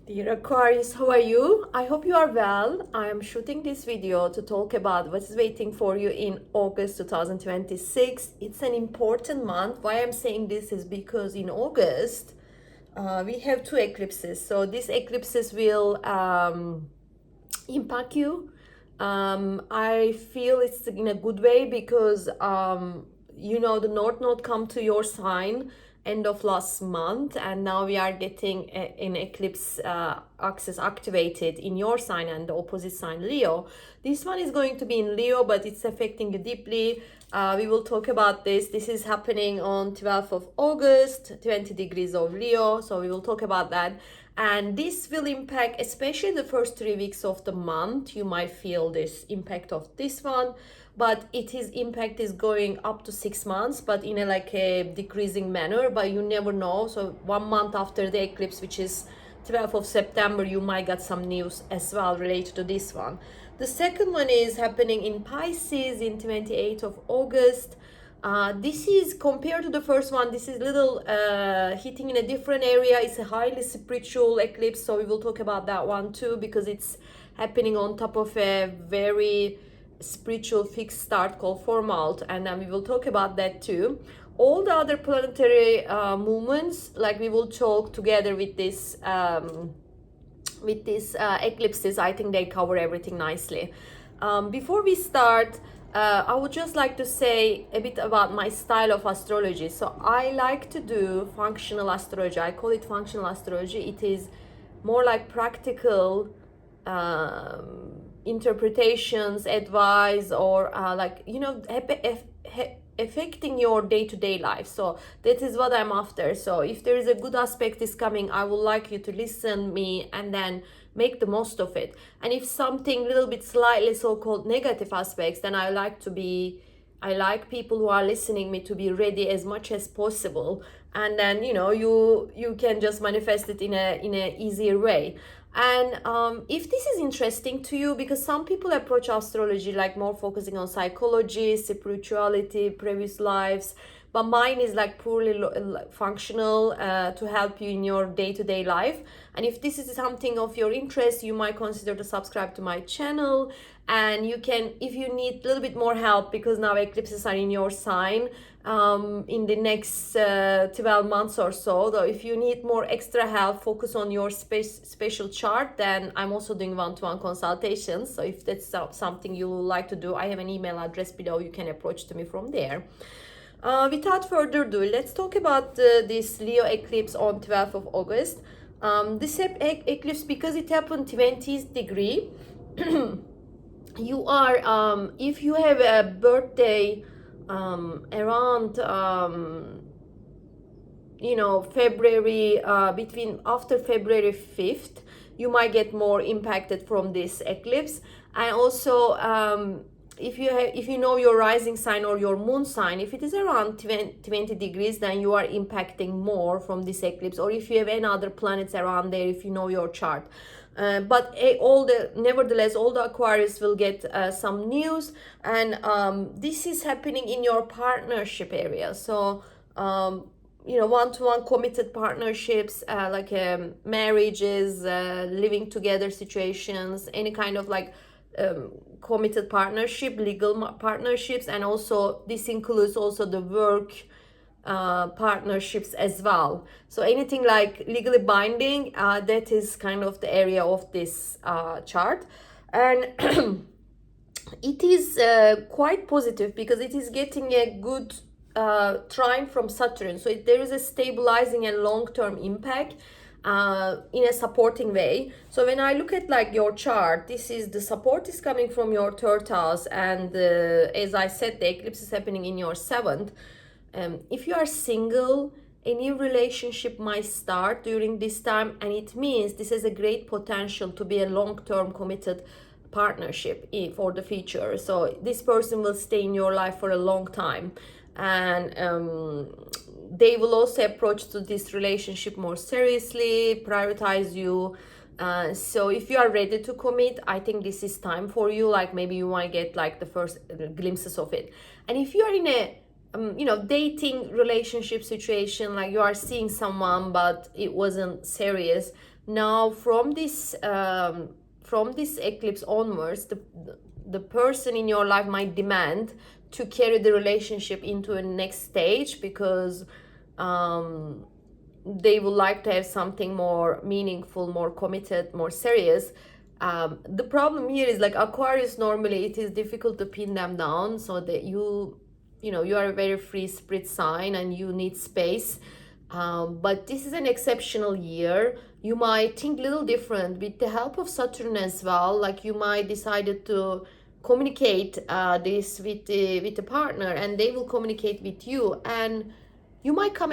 Dear Aquarius, how are you? I hope you are well. I am shooting this video to talk about what's waiting for you in August 2026. It's an important month. Why I'm saying this is because in August we have two eclipses. So these eclipses will impact you. I feel it's in a good way because the North Node come to your sign end of last month, and now we are getting an eclipse axis activated in your sign and the opposite sign Leo. This one is going to be in Leo, but it's affecting you deeply. We will talk about this. This is happening on 12th of August, 20 degrees of Leo, so we will talk about that. And this will impact especially the first 3 weeks of the month. You might feel this impact of this one, but impact is going up to 6 months, but in a decreasing manner, but you never know. So 1 month after the eclipse, which is 12th of September, you might get some news as well related to this one. The second one is happening in Pisces in 28th of August. This is, compared to the first one, this is little hitting in a different area. It's a highly spiritual eclipse, so we will talk about that one too, because it's happening on top of a very spiritual fixed start called Fomahault, and then we will talk about that too. All the other planetary movements, like we will talk together with this eclipses, I think they cover everything nicely. Before we start, I would just like to say a bit about my style of astrology. So I like to do functional astrology. I call it functional astrology. It is more like practical interpretations, advice, or affecting your day-to-day life. So that is what I'm after. So if there is a good aspect is coming, I would like you to listen me and then make the most of it. And if something little bit slightly so-called negative aspects, then I like people who are listening me to be ready as much as possible, and then you can just manifest it in a easier way. And if this is interesting to you, because some people approach astrology like more focusing on psychology, spirituality, previous lives, but mine is like purely functional to help you in your day-to-day life. And if this is something of your interest, you might consider to subscribe to my channel. And you can, if you need a little bit more help, because now eclipses are in your sign in the next 12 months or so, though if you need more extra help, focus on your special chart, then I'm also doing one-to-one consultations. So if that's something you would like to do, I have an email address below. You can approach to me from there. Without further ado, let's talk about this Leo eclipse on 12th of August. This eclipse, because it happened 20th degree, you are, if you have a birthday around February, after February 5th, you might get more impacted from this eclipse. And also if you know your rising sign or your moon sign, if it is around 20 degrees, then you are impacting more from this eclipse. Or if you have any other planets around there, if you know your chart. But nevertheless, all the Aquarius will get some news, and this is happening in your partnership area. So one-to-one committed partnerships, like marriages, living together situations, any kind of committed partnership, legal partnerships, and also this includes also the work partnerships as well. So anything like legally binding, that is kind of the area of this chart. And it is quite positive because it is getting a good trine from Saturn. So there is a stabilizing and long-term impact in a supporting way. So when I look at your chart, this is the support is coming from your third house, and as I said, the eclipse is happening in your seventh. If you are single, a new relationship might start during this time, and it means this has a great potential to be a long-term committed partnership for the future. So this person will stay in your life for a long time, and they will also approach to this relationship more seriously, prioritize you. So if you are ready to commit, I think this is time for you. Like maybe you might get the first glimpses of it. And if you are in a dating relationship situation, like you are seeing someone but it wasn't serious. Now from this eclipse onwards, the person in your life might demand to carry the relationship into a next stage, because they would like to have something more meaningful, more committed, more serious. The problem here is, like Aquarius, normally it is difficult to pin them down, so that you are a very free spirit sign and you need space. But this is an exceptional year. You might think a little different with the help of Saturn as well. Like you might decided to communicate this with the partner, and they will communicate with you, and you might come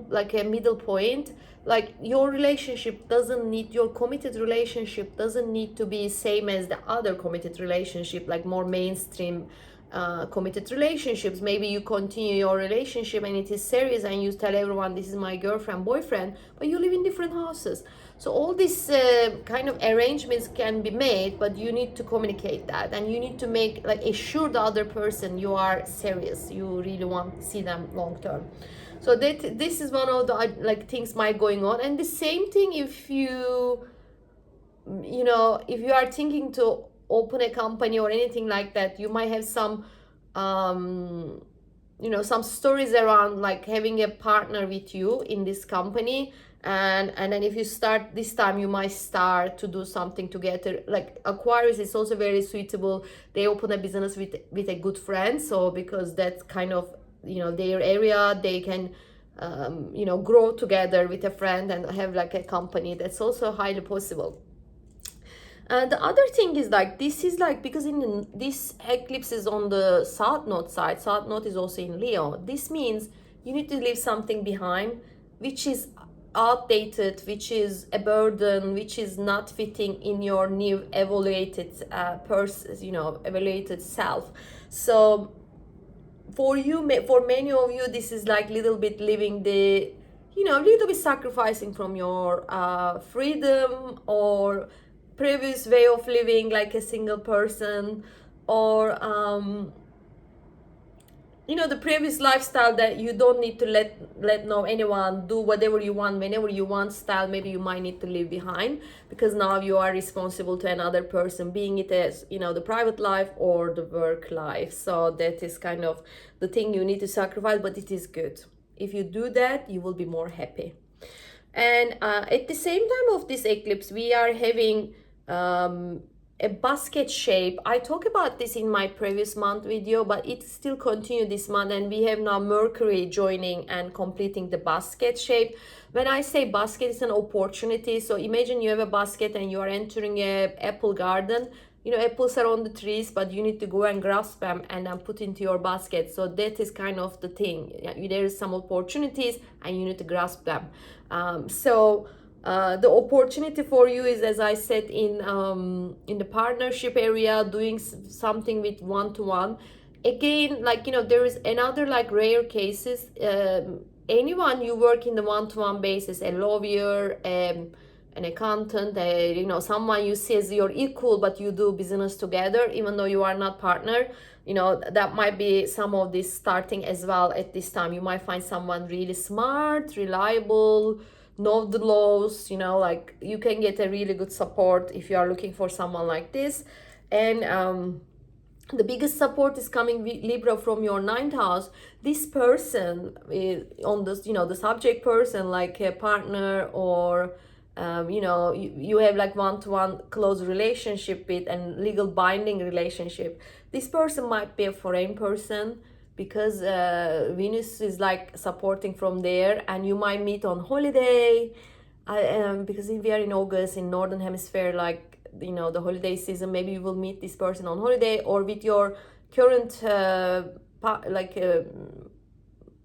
like a middle point. Like your committed relationship doesn't need to be same as the other committed relationship, like more mainstream committed relationships. Maybe you continue your relationship and it is serious, and you tell everyone this is my girlfriend, boyfriend, but you live in different houses. So all these kind of arrangements can be made, but you need to communicate that, and you need to make, like, assure the other person you are serious, you really want to see them long term. So this is one of the like things might going on. And the same thing if if you are thinking to open a company or anything like that, you might have some some stories around like having a partner with you in this company. And then if you start this time, you might start to do something together. Like Aquarius is also very suitable, they open a business with a good friend, so because that's kind of their area, they can grow together with a friend and have like a company. That's also highly possible. And the other thing is, like, this is like, because this eclipse is on the South Node side. South Node is also in Leo. This means you need to leave something behind which is outdated, which is a burden, which is not fitting in your new evaluated evaluated self. So for many of you, this is like little bit living the little bit sacrificing from your freedom or previous way of living, like a single person, or the previous lifestyle that you don't need to let know anyone, do whatever you want whenever you want style. Maybe you might need to leave behind, because now you are responsible to another person, being it as the private life or the work life. So that is kind of the thing you need to sacrifice, but it is good. If you do that, you will be more happy. And at the same time of this eclipse, we are having a basket shape. I talked about this in my previous month video, but it still continued this month, and we have now Mercury joining and completing the basket shape. When I say basket, it's an opportunity. So imagine you have a basket and you are entering a apple garden. Apples are on the trees, but you need to go and grasp them and then put into your basket. So that is kind of the thing. There is some opportunities and you need to grasp them. The opportunity for you is, as I said, in the partnership area, doing something with one-to-one. Again, like there is another like rare cases. Anyone you work in the one-to-one basis, a lawyer, an accountant, someone you see as your equal, but you do business together, even though you are not partner. That might be some of this starting as well at this time. You might find someone really smart, reliable, know the laws, like you can get a really good support if you are looking for someone like this. And the biggest support is coming with Libra from your ninth house. This person is on this, the subject person, like a partner, or you have like one-to-one close relationship with and legal binding relationship. This person might be a foreign person, because Venus is like supporting from there, and you might meet on holiday. Because if we are in August in Northern Hemisphere, like the holiday season, maybe you will meet this person on holiday, or with your current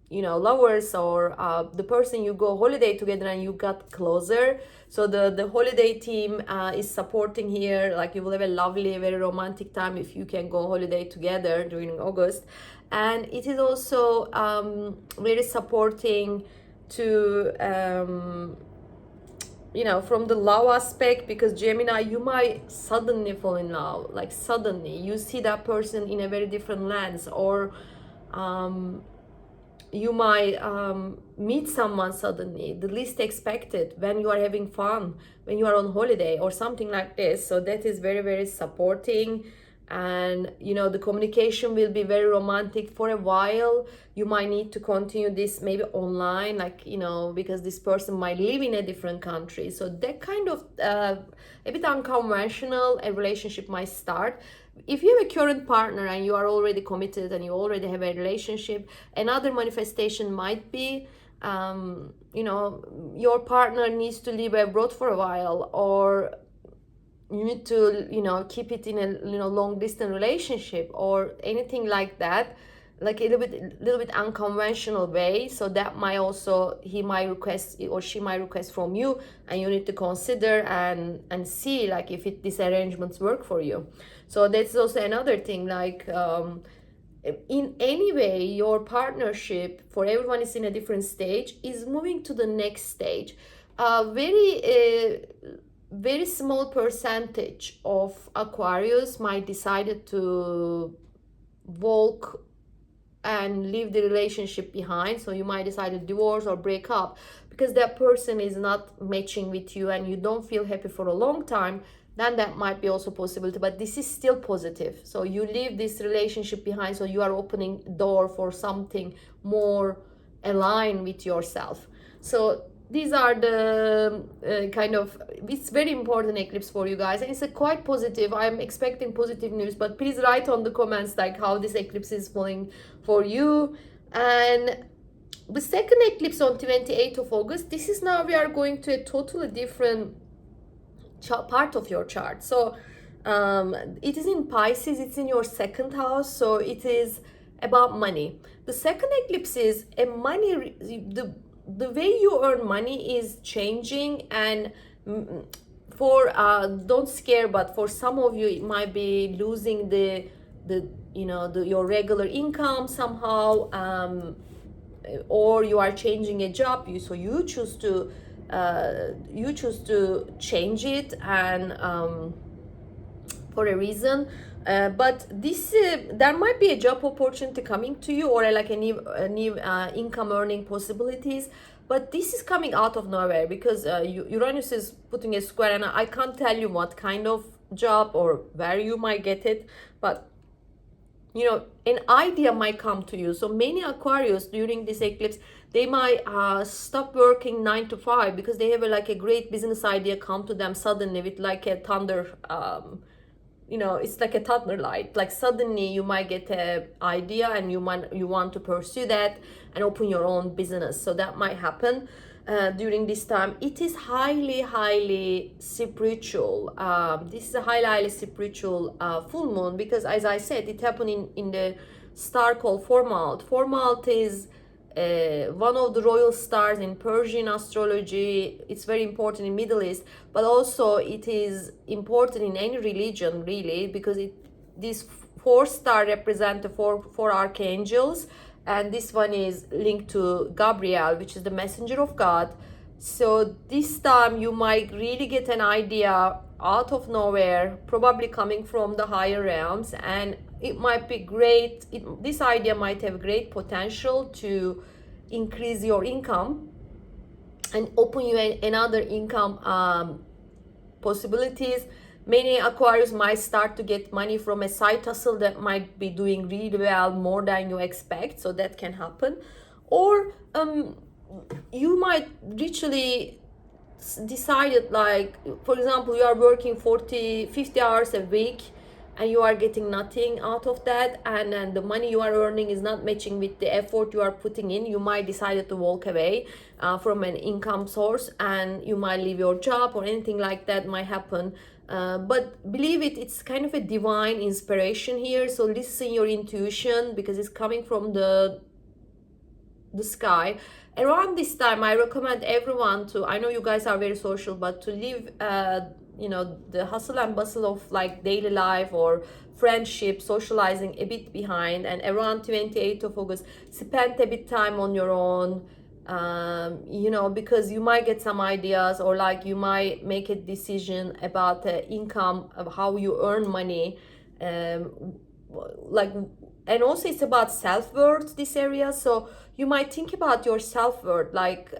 lovers, or the person you go holiday together and you got closer. So the holiday team is supporting here. Like you will have a lovely, very romantic time if you can go holiday together during August. And it is also very supporting to from the love aspect, because Gemini, you might suddenly fall in love. Like suddenly you see that person in a very different lens, or you might meet someone suddenly, the least expected, when you are having fun, when you are on holiday or something like this. So that is very, very supporting. And you know, the communication will be very romantic for a while. You might need to continue this maybe online, like, you know, because this person might live in a different country. So that kind of a bit unconventional a relationship might start. If you have a current partner and you are already committed and you already have a relationship, another manifestation might be you know, your partner needs to live abroad for a while, or you need to, you know, keep it in a, you know, long distance relationship or anything like that, like a little bit unconventional way. So that might also, he might request or she might request from you, and you need to consider and see like if these arrangements work for you. So that's also another thing, like in any way your partnership, for everyone is in a different stage, is moving to the next stage. Very small percentage of Aquarius might decided to walk and leave the relationship behind. So you might decide to divorce or break up because that person is not matching with you and you don't feel happy for a long time. Then that might be also possibility, but this is still positive. So you leave this relationship behind, so you are opening door for something more aligned with yourself. So these are the kind of, it's very important eclipse for you guys, and it's a quite positive. I'm expecting positive news, but please write on the comments like how this eclipse is falling for you. And the second eclipse on 28th of August, this is now we are going to a totally different part of your chart. So it is in Pisces, it's in your second house, so it is about money. The second eclipse is a money, the way you earn money is changing, and for don't scare, but for some of you it might be losing the you know, your regular income somehow, or you are changing a job, so you choose to change it, and for a reason. But this there might be a job opportunity coming to you, or like a new income earning possibilities, but this is coming out of nowhere because Uranus is putting a square, and I can't tell you what kind of job or where you might get it, but you know, an idea might come to you. So many Aquarius during this eclipse, they might stop working 9 to 5 because they have like a great business idea come to them suddenly with like a thunder, you know, it's like a thunder light. Like suddenly you might get an idea and you want to pursue that and open your own business. So that might happen during this time. It is highly spiritual. This is a highly spiritual full moon because, as I said, it happened in the star called Fomahault. Fomahault is one of the royal stars in Persian astrology. It's very important in Middle East, but also it is important in any religion really, because this 4 star represent the four archangels, and this one is linked to Gabriel, which is the messenger of God. So this time you might really get an idea out of nowhere, probably coming from the higher realms, and it might be great. This idea might have great potential to increase your income and open you another income possibilities. Many Aquarius might start to get money from a side hustle that might be doing really well, more than you expect, so that can happen. Or you might literally decided, like for example, you are working 40-50 hours a week and you are getting nothing out of that, and then the money you are earning is not matching with the effort you are putting in. You might decide to walk away from an income source, and you might leave your job, or anything like that might happen. But believe it, it's kind of a divine inspiration here. So listen your intuition, because it's coming from the sky. Around this time, I recommend everyone to, I know you guys are very social, but to leave you know, the hustle and bustle of like daily life or friendship, socializing a bit behind, and around 28th of August spend a bit time on your own, you know, because you might get some ideas, or like you might make a decision about the income of how you earn money, like and also it's about self-worth, this area. So you might think about your self-worth, like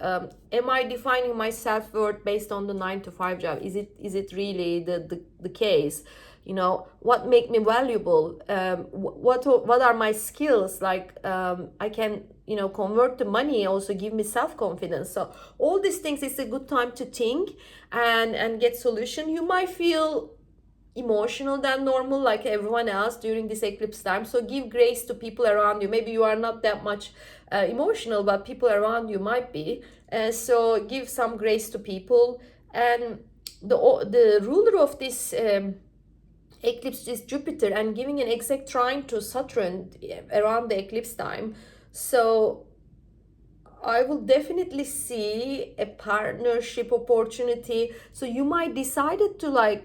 am I defining my self-worth based on the 9 to 5 job? Is it really the case? You know, what make me valuable? What are my skills? Like I can, you know, convert the money, also give me self-confidence. So all these things, it's a good time to think and get solution. You might feel emotional than normal like everyone else during this eclipse time, so give grace to people around you. Maybe you are not that much emotional, but people around you might be, so give some grace to people. And the ruler of this eclipse is Jupiter, and giving an exact trine to Saturn around the eclipse time. So I will definitely see a partnership opportunity. So you might decided to like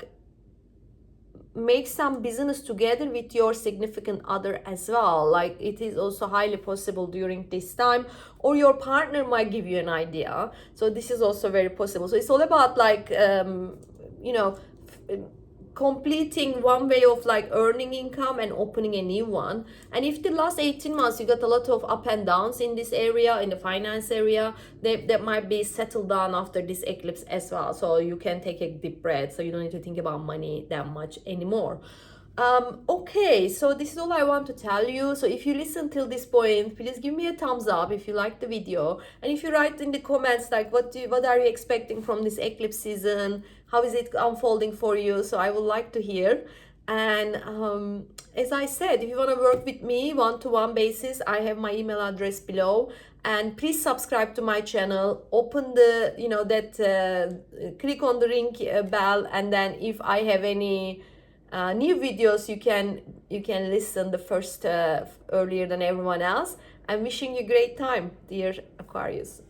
make some business together with your significant other as well. Like it is also highly possible during this time, or your partner might give you an idea. So this is also very possible. So it's all about like you know, completing one way of like earning income and opening a new one. And if the last 18 months you got a lot of up and downs in this area, in the finance area, that might be settled down after this eclipse as well. So you can take a deep breath, so you don't need to think about money that much anymore. Okay, so this is all I want to tell you. So if you listen till this point, please give me a thumbs up if you like the video, and if you write in the comments like what are you expecting from this eclipse season, how is it unfolding for you. So I would like to hear. And as I said, if you want to work with me one-to-one basis, I have my email address below. And please subscribe to my channel, open the, you know, that click on the ring bell, and then if I have any new videos, you can listen the first earlier than everyone else. I'm wishing you a great time, dear Aquarius.